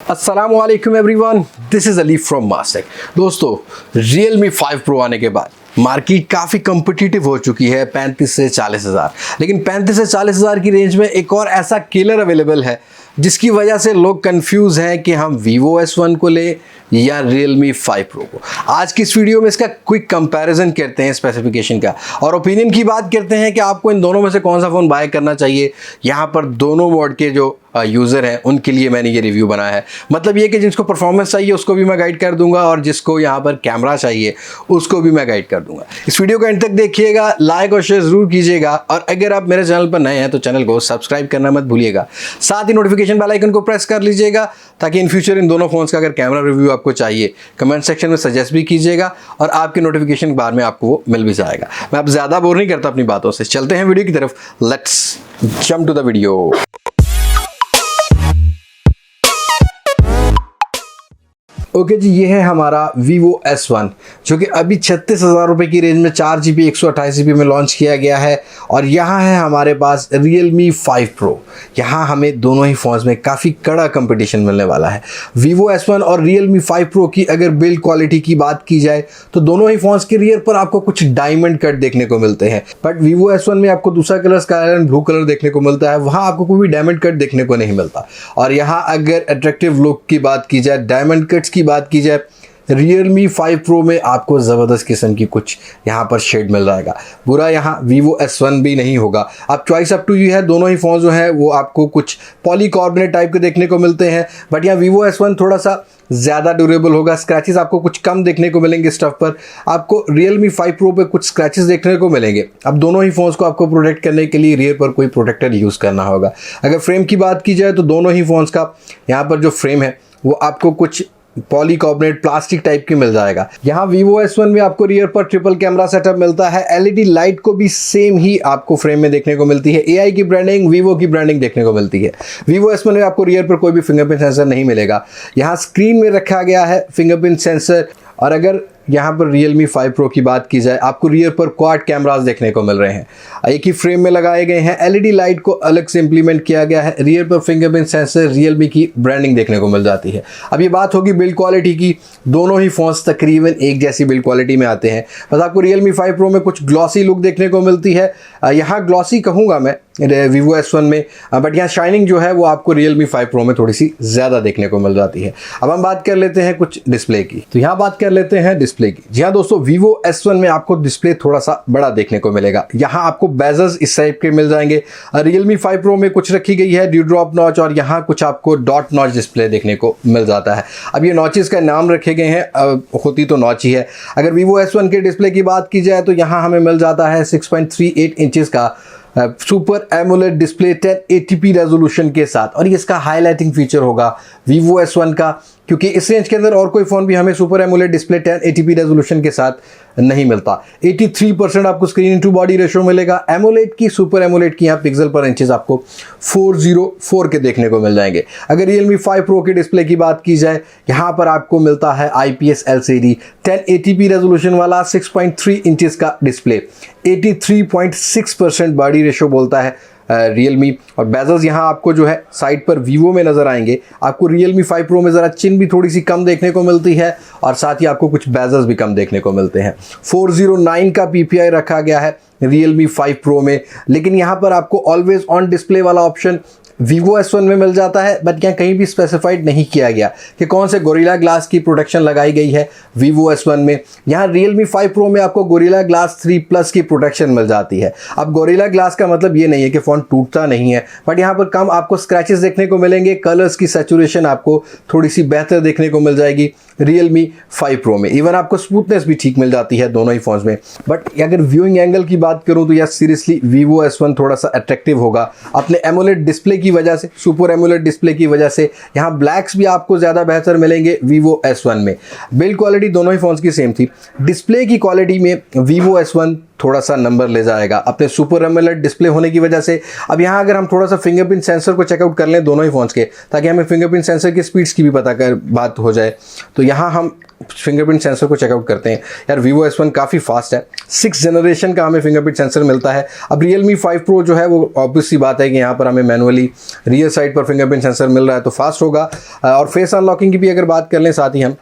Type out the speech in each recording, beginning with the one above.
अस्सलामुअलैकुम everyone, this is Ali from Mastek. दोस्तों, Realme 5 Pro आने के बाद मार्केट काफ़ी कम्पिटिटिव हो चुकी है 35 से 40 हज़ार। लेकिन 35 से 40 हज़ार की रेंज में एक और ऐसा किलर अवेलेबल है जिसकी वजह से लोग कंफ्यूज हैं कि हम Vivo S1 को ले या Realme 5 Pro को। आज की इस वीडियो में इसका क्विक कंपैरिजन करते हैं स्पेसिफिकेशन का, और ओपिनियन की बात करते हैं कि आपको इन दोनों में से कौन सा फ़ोन बाय करना चाहिए। यहाँ पर दोनों मोड के जो यूज़र हैं उनके लिए मैंने ये रिव्यू बनाया है। मतलब ये कि जिसको परफॉर्मेंस चाहिए उसको भी मैं गाइड कर दूंगा, और जिसको यहाँ पर कैमरा चाहिए उसको भी मैं गाइड कर दूंगा। इस वीडियो को एंड तक देखिएगा, लाइक और शेयर ज़रूर कीजिएगा, और अगर आप मेरे चैनल पर नए हैं तो चैनल को सब्सक्राइब करना मत भूलिएगा। साथ ही नोटिफिकेशन बेल आइकन को प्रेस कर लीजिएगा ताकि इन फ्यूचर इन दोनों फ़ोन्स का अगर कैमरा रिव्यू आपको चाहिए कमेंट सेक्शन में सजेस्ट भी कीजिएगा, और आपके नोटिफिकेशन बाद में आपको वो मिल भी जाएगा। मैं अब ज़्यादा बोर नहीं करता अपनी बातों से, चलते हैं वीडियो की तरफ। Let's jump to the video. Okay जी, ये है हमारा Vivo S1 जो कि अभी 36,000 रुपये की रेंज में 4GB 128GB में लॉन्च किया गया है। और यहाँ है हमारे पास Realme 5 Pro। यहाँ हमें दोनों ही फ़ोन्स में काफ़ी कड़ा कंपटीशन मिलने वाला है। Vivo S1 और Realme 5 Pro की अगर बिल्ड क्वालिटी की बात की जाए तो दोनों ही फ़ोन्स के रियर पर आपको कुछ डायमंड कट देखने को मिलते हैं, बट Vivo S1 में आपको दूसरा colour sky and blue colour देखने को मिलता है, वहाँ आपको कोई भी डायमंड कट देखने को नहीं मिलता। और यहाँ अगर अट्रैक्टिव लुक की बात की जाए, डायमंड कट्स की बात की जाए, Realme 5 Pro में आपको ज़बरदस्त किस्म की कुछ यहाँ पर शेड मिल जाएगा। बुरा यहाँ Vivo S1 भी नहीं होगा। अब चॉइस अप टू यू है, दोनों ही फ़ोन जो है वो आपको कुछ पॉलीकार्बोनेट टाइप के देखने को मिलते हैं, बट यहाँ Vivo S1 थोड़ा सा ज़्यादा ड्यूरेबल होगा। स्क्रैचेस आपको कुछ कम देखने को मिलेंगे स्टफ पर, आपको Realme 5 Pro पे कुछ स्क्रैचेस देखने को मिलेंगे। अब दोनों ही फ़ोन्स को आपको प्रोटेक्ट करने के लिए रियर पर कोई प्रोटेक्टर यूज़ करना होगा। अगर फ्रेम की बात की जाए तो दोनों ही फ़ोन्स का यहाँ पर जो फ्रेम है वो आपको कुछ पॉलीकार्बोनेट प्लास्टिक टाइप की मिल जाएगा। यहाँ Vivo S1 में आपको रियर पर ट्रिपल कैमरा सेटअप मिलता है। LED लाइट को भी सेम ही आपको फ्रेम में देखने को मिलती है। AI की ब्रांडिंग, Vivo की ब्रांडिंग देखने को मिलती है। Vivo S1 में आपको रियर पर कोई भी फिंगरप्रिंट सेंसर नहीं मिलेगा। यहाँ स्क्रीन में रखा गया है फिंगरप्रिंट सेंसर। और अगर यहाँ पर Realme 5 Pro की बात की जाए, आपको रियर पर क्वाड कैमरास देखने को मिल रहे हैं, एक ही फ्रेम में लगाए गए हैं। LED लाइट को अलग से इंप्लीमेंट किया गया है। रियर पर फिंगरप्रिंट सेंसर, Realme की ब्रांडिंग देखने को मिल जाती है। अब ये बात होगी बिल्ड क्वालिटी की, दोनों ही फ़ोन्स तकरीबन एक जैसी बिल्ड क्वालिटी में आते हैं। बस आपको Realme 5 Pro में कुछ ग्लॉसी लुक देखने को मिलती है। यहाँ ग्लॉसी कहूँगा मैं Vivo S1 में, बट यहाँ शाइनिंग जो है वो आपको Realme 5 Pro में थोड़ी सी ज़्यादा देखने को मिल जाती है। अब हम बात कर लेते हैं कुछ डिस्प्ले की, तो यहाँ बात कर लेते हैं डिस्प्ले की। जी हाँ दोस्तों, Vivo S1 में आपको डिस्प्ले थोड़ा सा बड़ा देखने को मिलेगा। यहाँ आपको बेजल्स इस टाइप के मिल जाएंगे। Realme 5 Pro में कुछ रखी गई है ड्यू ड्रॉप नॉच, और यहाँ कुछ आपको डॉट नॉच डिस्प्ले देखने को मिल जाता है। अब ये नॉचेस का नाम रखे गए हैं, होती तो नॉच ही है। अगर Vivo S1 के डिस्प्ले की बात की जाए तो यहाँ हमें मिल जाता है 6.38 इंचेस का super AMOLED display 1080p resolution के साथ, और ये इसका हाईलाइटिंग फीचर होगा Vivo S1 का, क्योंकि इस रेंज के अंदर और कोई फ़ोन भी हमें super AMOLED display 1080p resolution के साथ नहीं मिलता। 83% आपको स्क्रीन टू बॉडी रेशो मिलेगा। एमोलेड की, सुपर एमोलेड की यहाँ पिक्सल पर इंचेस आपको 404 के देखने को मिल जाएंगे। अगर Realme 5 Pro के डिस्प्ले की बात की जाए, यहाँ पर आपको मिलता है IPS LCD 1080p रेजोल्यूशन वाला 6.3 इंचेस का डिस्प्ले। 83.6% बॉडी रेशो बोलता है Realme। और बेजल्स यहाँ आपको जो है साइड पर Vivo में नज़र आएंगे। आपको Realme 5 Pro में ज़रा चिन भी थोड़ी सी कम देखने को मिलती है, और साथ ही आपको कुछ बेजल्स भी कम देखने को मिलते हैं। 409 का PPI रखा गया है Realme 5 Pro में, लेकिन यहाँ पर आपको ऑलवेज ऑन डिस्प्ले वाला ऑप्शन Vivo S1 में मिल जाता है, बट यहाँ कहीं भी स्पेसिफाइड नहीं किया गया कि कौन से गोरिल्ला ग्लास की प्रोटेक्शन लगाई गई है Vivo S1 में। यहाँ Realme 5 Pro में आपको गोरिल्ला ग्लास 3 प्लस की प्रोटेक्शन मिल जाती है। अब गोरिल्ला ग्लास का मतलब ये नहीं है कि फ़ोन टूटता नहीं है, बट यहाँ पर कम आपको स्क्रैचेस देखने को मिलेंगे। कलर्स की सैचुरेशन आपको थोड़ी सी बेहतर देखने को मिल जाएगी Realme 5 Pro में। इवन आपको स्मूथनेस भी ठीक मिल जाती है दोनों ही फ़ोन्स में। बट अगर व्यूइंग एंगल की बात करूँ तो यार सीरियसली Vivo S1 थोड़ा सा अट्रैक्टिव होगा अपने एमोलेड डिस्प्ले की वजह से, सुपर एमोलेड डिस्प्ले की वजह से। यहाँ ब्लैक्स भी आपको ज़्यादा बेहतर मिलेंगे Vivo S1 में। बिल्ड क्वालिटी दोनों ही फ़ोन्स की सेम थी। डिस्प्ले की क्वालिटी में Vivo S1 थोड़ा सा नंबर ले जाएगा अपने सुपर एमोलेड डिस्प्ले होने की वजह से। अब यहाँ अगर हम थोड़ा सा फिंगरप्रिंट सेंसर को चेकआउट कर लें दोनों ही फ़ोन्स के, ताकि हमें फिंगरप्रिंट सेंसर की स्पीड्स की भी बात हो जाए, तो यहाँ हम फिंगरप्रिंट सेंसर को चेकआउट करते हैं। यार Vivo S1 काफ़ी फास्ट है, 6th जनरेशन का हमें फिंगरप्रिंट सेंसर मिलता है। अब Realme 5 Pro जो है वो ऑब्वियस सी बात है कि यहाँ पर हमें मैनुअली रियर साइड पर फिंगरप्रिंट सेंसर मिल रहा है तो फास्ट होगा। और फेस अनलॉकिंग की भी अगर बात कर लें साथ ही हम,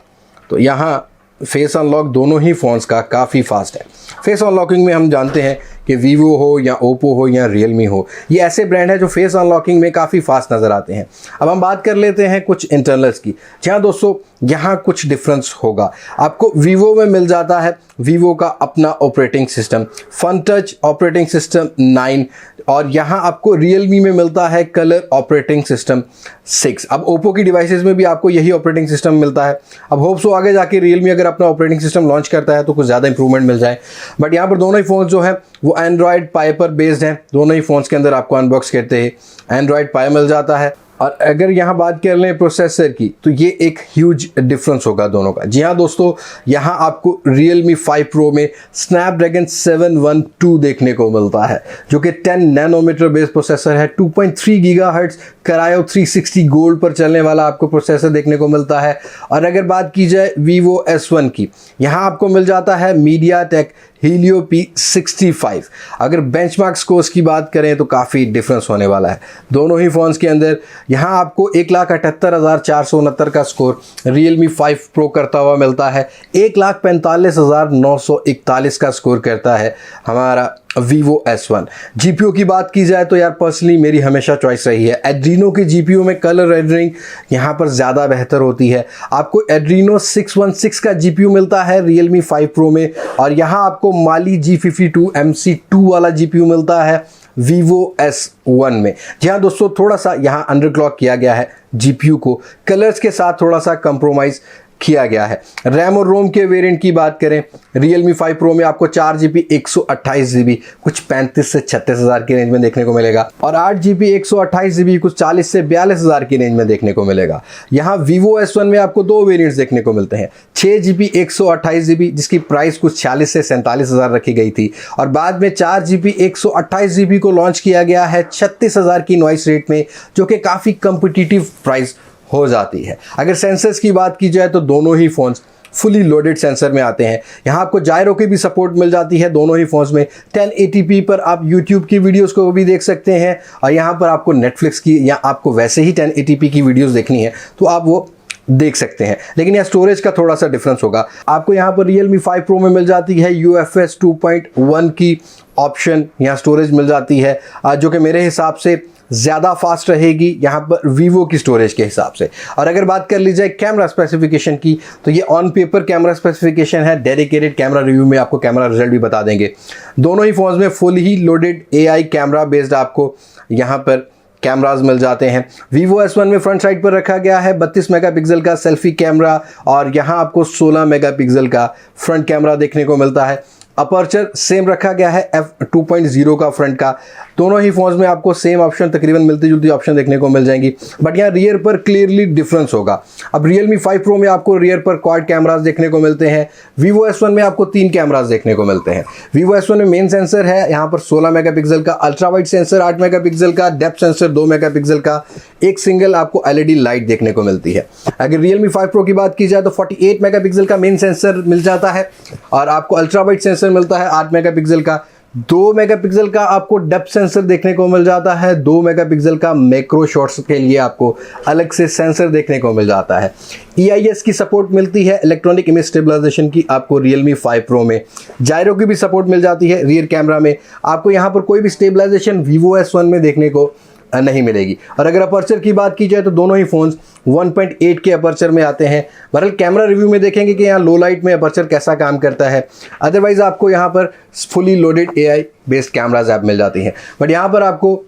तो यहाँ फेस अनलॉक दोनों ही फ़ोन्स का काफ़ी फास्ट है। फेस अनलॉकिंग में हम जानते हैं कि Vivo हो या Oppo हो या Realme हो, ये ऐसे ब्रांड है जो फेस अनलॉकिंग में काफ़ी फास्ट नज़र आते हैं। अब हम बात कर लेते हैं कुछ इंटरनल्स की। जहाँ दोस्तों यहाँ कुछ डिफरेंस होगा, आपको Vivo में मिल जाता है Vivo का अपना operating system fun touch operating system 9, और यहाँ आपको Realme में मिलता है कलर ऑपरेटिंग सिस्टम 6। अब Oppo की डिवाइसेस में भी आपको यही ऑपरेटिंग सिस्टम मिलता है। अब होप सो आगे जाके Realme अगर अपना ऑपरेटिंग सिस्टम लॉन्च करता है तो कुछ ज़्यादा इंप्रूवमेंट मिल जाए। बट यहाँ पर दोनों ही फ़ोन जो है वो Android Pie पर बेस्ड हैं। दोनों ही फ़ोन्स के अंदर आपको अनबॉक्स करते हैं Android Pie मिल जाता है। और अगर यहाँ बात कर लें प्रोसेसर की, तो ये एक ह्यूज डिफरेंस होगा दोनों का। जी हाँ दोस्तों, यहाँ आपको Realme 5 Pro में Snapdragon 712 देखने को मिलता है, जो कि 10 नैनोमीटर बेस प्रोसेसर है। 2.3 गीगाहर्ट्ज़ Kryo 360 गोल्ड पर चलने वाला आपको प्रोसेसर देखने को मिलता है। और अगर बात की जाए Vivo S1 की, यहाँ आपको मिल जाता है MediaTek Helio P65। अगर बेंचमार्क स्कोर्स की बात करें तो काफ़ी डिफरेंस होने वाला है दोनों ही फ़ोन्स के अंदर। यहाँ आपको 1,78,469 का स्कोर Realme 5 Pro करता हुआ मिलता है, 1,45,941 का स्कोर करता है हमारा Vivo S1। GPU की बात की जाए तो यार पर्सनली मेरी हमेशा चॉइस रही है Adreno की GPU में कलर रेंडरिंग यहाँ पर ज़्यादा बेहतर होती है। आपको Adreno 616 का GPU मिलता है Realme 5 Pro में, और यहाँ आपको Mali G52 MC2 वाला GPU मिलता है Vivo S1 में। जी हाँ दोस्तों, थोड़ा सा यहाँ अंडरक्लॉक किया गया है GPU को, कलर्स के साथ थोड़ा सा कंप्रोमाइज़ किया गया है। रैम और रोम के वेरिएंट की बात करें, Realme 5 Pro में आपको 4GB 128GB कुछ 35 से 36 हज़ार की रेंज में देखने को मिलेगा, और 8GB 128GB कुछ 40 से 42 हज़ार की रेंज में देखने को मिलेगा। यहाँ Vivo S1 में आपको दो वेरिएंट्स देखने को मिलते हैं, 6GB 128GB जिसकी प्राइस कुछ 46 से 47 हज़ार रखी गई थी, और बाद में 4GB 128GB को लॉन्च किया गया है 36 हज़ार की नॉइस रेट में, जो कि काफ़ी कम्पिटिटिव प्राइस हो जाती है। अगर सेंसर्स की बात की जाए तो दोनों ही फ़ोन्स फुली लोडेड सेंसर में आते हैं। यहाँ आपको जायरो की भी सपोर्ट मिल जाती है दोनों ही फ़ोन्स में। 1080p पर आप YouTube की वीडियोस को भी देख सकते हैं, और यहाँ पर आपको Netflix की या आपको वैसे ही 1080p की वीडियोस देखनी है तो आप वो देख सकते हैं। लेकिन यहाँ स्टोरेज का थोड़ा सा डिफरेंस होगा। आपको यहाँ पर Realme 5 Pro में मिल जाती है UFS 2.1 की ऑप्शन, यहाँ स्टोरेज मिल जाती है जो कि मेरे हिसाब से ज़्यादा फास्ट रहेगी यहाँ पर Vivo की स्टोरेज के हिसाब से। और अगर बात कर ली जाए कैमरा स्पेसिफिकेशन की, तो ये ऑन पेपर कैमरा स्पेसिफिकेशन है। डेडिकेटेड कैमरा रिव्यू में आपको कैमरा रिजल्ट भी बता देंगे। दोनों ही फ़ोन्स में फुल ही लोडेड AI कैमरा बेस्ड आपको यहाँ पर कैमराज मिल जाते हैं। Vivo S1 में फ्रंट साइड पर रखा गया है 32 मेगापिक्सल का सेल्फी कैमरा, और यहाँ आपको 16 मेगापिक्सल का फ्रंट कैमरा देखने को मिलता है। अपर्चर सेम रखा गया है f2.0 का फ्रंट का। दोनों ही फ़ोन्स में आपको सेम ऑप्शन, तकरीबन मिलती जुलती ऑप्शन देखने को मिल जाएंगी, बट यहाँ रियर पर क्लियरली डिफरेंस होगा। अब Realme 5 Pro में आपको रियर पर क्वाड कैमरास देखने को मिलते हैं, Vivo S1 में आपको 3 कैमरास देखने को मिलते हैं। Vivo S1 में मेन सेंसर है यहाँ पर 16 मेगापिक्सल का, अल्ट्रा वाइड सेंसर 8 मेगापिक्सल का, डेप्थ सेंसर 2 मेगापिक्सल का, एक सिंगल आपको LED लाइट देखने को मिलती है। अगर Realme 5 Pro की बात की जाए तो 48 मेगापिक्सल का मेन सेंसर मिल जाता है, और आपको अल्ट्रा वाइड सेंसर मिलता है 8 मेगापिक्सल का, 2 मेगापिक्सल का आपको डेप्थ सेंसर देखने को मिल जाता है, 2 मेगापिक्सल का मैक्रो शॉट्स के लिए आपको अलग से सेंसर देखने को मिल जाता है। EIS की सपोर्ट मिलती है, इलेक्ट्रॉनिक इमेज स्टेबलाइजेशन की आपको Realme 5 Pro में। जायरो की भी सपोर्ट मिल जाती है रियर कैमरा में। आपको यहाँ पर कोई भी स्टेबलाइजेशन Vivo S1 में देखने को नहीं मिलेगी। और अगर अपर्चर की बात की जाए तो दोनों ही फ़ोन्स 1.8 के अपर्चर में आते हैं। बहरहाल कैमरा रिव्यू में देखेंगे कि यहाँ लो लाइट में अपर्चर कैसा काम करता है। अदरवाइज़ आपको यहाँ पर fully loaded AI based cameras app मिल जाती हैं। बट यहाँ पर आपको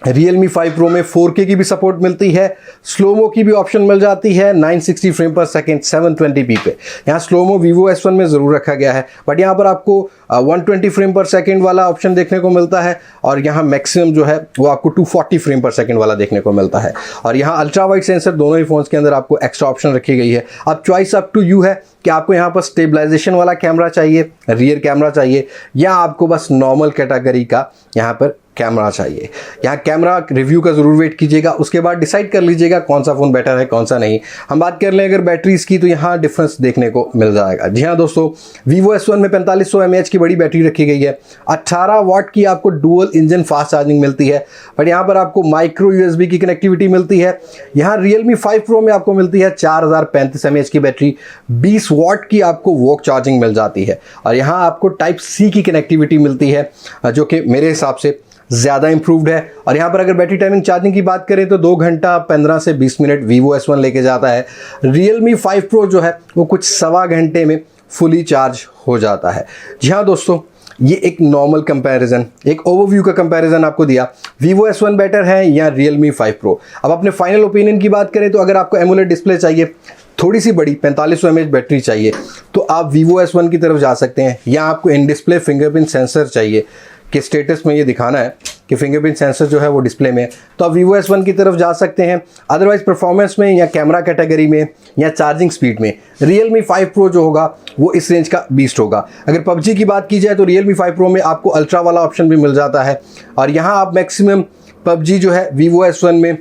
Realme 5 Pro में 4K की भी सपोर्ट मिलती है, स्लोमो की भी ऑप्शन मिल जाती है 960 फ्रेम पर सेकेंड 720p पे। यहाँ स्लोमो Vivo S1 में ज़रूर रखा गया है, बट यहाँ पर आपको 120 फ्रेम पर सेकेंड वाला ऑप्शन देखने को मिलता है, और यहाँ मैक्सिमम जो है वो आपको 240 फ्रेम पर सेकेंड वाला देखने को मिलता है। और यहाँ अल्ट्रा वाइड सेंसर दोनों ही फ़ोन्स के अंदर आपको एक्स्ट्रा ऑप्शन रखी गई है। अब चॉइस अप टू यू है कि आपको यहाँ पर स्टेबलाइजेशन वाला कैमरा चाहिए, रियर कैमरा चाहिए, या आपको बस नॉर्मल कैटेगरी का यहाँ पर कैमरा चाहिए। यहाँ कैमरा रिव्यू का ज़रूर वेट कीजिएगा, उसके बाद डिसाइड कर लीजिएगा कौन सा फ़ोन बेटर है कौन सा नहीं। हम बात कर लें अगर बैटरीज़ की, तो यहाँ डिफरेंस देखने को मिल जाएगा। जी हाँ दोस्तों, Vivo S1 में 4500 mAh की बड़ी बैटरी रखी गई है, 18 वाट की आपको डुअल इंजन फास्ट चार्जिंग मिलती है, बट यहाँ पर आपको माइक्रो USB की कनेक्टिविटी मिलती है। यहाँ Realme 5 Pro में आपको मिलती है 4035 mAh की बैटरी, 20 वाट की आपको वॉक चार्जिंग मिल जाती है, और यहाँ आपको टाइप C की कनेक्टिविटी मिलती है, जो कि मेरे हिसाब से ज़्यादा इंप्रूव्ड है। और यहाँ पर अगर बैटरी टाइमिंग चार्जिंग की बात करें तो 2 घंटा 15 से 20 मिनट Vivo S1 लेके जाता है। Realme 5 Pro जो है वो कुछ सवा घंटे में फुली चार्ज हो जाता है। जी हाँ दोस्तों, ये एक नॉर्मल कंपैरिजन, एक ओवरव्यू का कंपैरिजन आपको दिया, Vivo S1 बेटर है या Realme 5 Pro। अब अपने फाइनल ओपिनियन की बात करें तो अगर आपको एमोलेड डिस्प्ले चाहिए, थोड़ी सी बड़ी 4500 mAh बैटरी चाहिए, तो आप Vivo S1 की तरफ जा सकते हैं। या आपको इन डिस्प्ले फिंगरप्रिंट सेंसर चाहिए कि स्टेटस में ये दिखाना है कि फिंगरप्रिंट सेंसर जो है वो डिस्प्ले में है, तो आप Vivo S1 की तरफ जा सकते हैं। अदरवाइज परफॉर्मेंस में या कैमरा कैटेगरी में या चार्जिंग स्पीड में Realme 5 Pro जो होगा वो इस रेंज का बीस्ट होगा। अगर PUBG की बात की जाए तो Realme 5 Pro में आपको अल्ट्रा वाला ऑप्शन भी मिल जाता है, और यहाँ आप मैक्सिमम PUBG जो है Vivo S1 में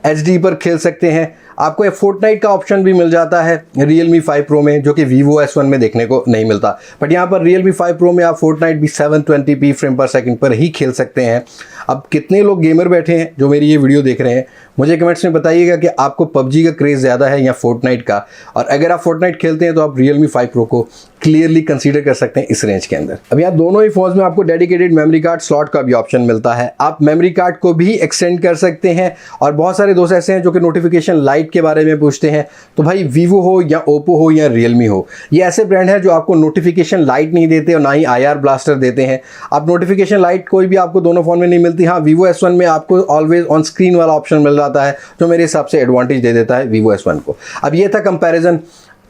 HD पर खेल सकते हैं। आपको एक फोर्टनाइट का ऑप्शन भी मिल जाता है Realme 5 Pro में, जो कि Vivo S1 में देखने को नहीं मिलता। बट यहाँ पर Realme 5 Pro में आप फोर्टनाइट भी 720p फ्रेम पर सेकंड पर ही खेल सकते हैं। अब कितने लोग गेमर बैठे हैं जो मेरी ये वीडियो देख रहे हैं, मुझे कमेंट्स में बताइएगा कि आपको PUBG का क्रेज़ ज़्यादा है या फोर्टनाइट का। और अगर आप फोर्टनाइट खेलते हैं तो आप Realme 5 Pro को क्लियरली कंसीडर कर सकते हैं इस रेंज के अंदर। अब यहाँ दोनों ही फोन्स में आपको डेडिकेटेड मेमोरी कार्ड स्लॉट का भी ऑप्शन मिलता है, आप मेमोरी कार्ड को भी एक्सटेंड कर सकते हैं। और बहुत सारे दोस्त ऐसे हैं जो कि नोटिफिकेशन लाइट के बारे में पूछते हैं, तो भाई Vivo हो या Oppo हो या Realme हो, ये ऐसे ब्रांड है जो आपको नोटिफिकेशन लाइट नहीं देते और ना ही IR ब्लास्टर देते हैं। आप नोटिफिकेशन लाइट कोई भी आपको दोनों फ़ोन में नहीं मिलती। हाँ, Vivo S1 में आपको ऑलवेज ऑन स्क्रीन वाला ऑप्शन मिल जाता है, जो मेरे हिसाब से एडवांटेज दे देता है Vivo S1 को। अब ये था comparison,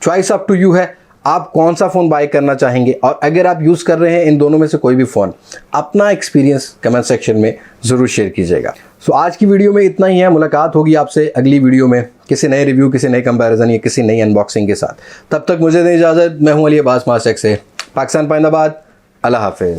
choice up to you है, आप कौन सा फ़ोन बाय करना चाहेंगे। और अगर आप यूज़ कर रहे हैं इन दोनों में से कोई भी फ़ोन, अपना एक्सपीरियंस कमेंट सेक्शन में ज़रूर शेयर कीजिएगा। सो आज की वीडियो में इतना ही है। मुलाकात होगी आपसे अगली वीडियो में किसी नए रिव्यू, किसी नए कंपैरिजन या किसी नई अनबॉक्सिंग के साथ। तब तक मुझे दें इजाज़त। मैं हूं अली अब्बास माशक से, पाकिस्तान पाइंदाबाद। अल्लाह हाफिज़।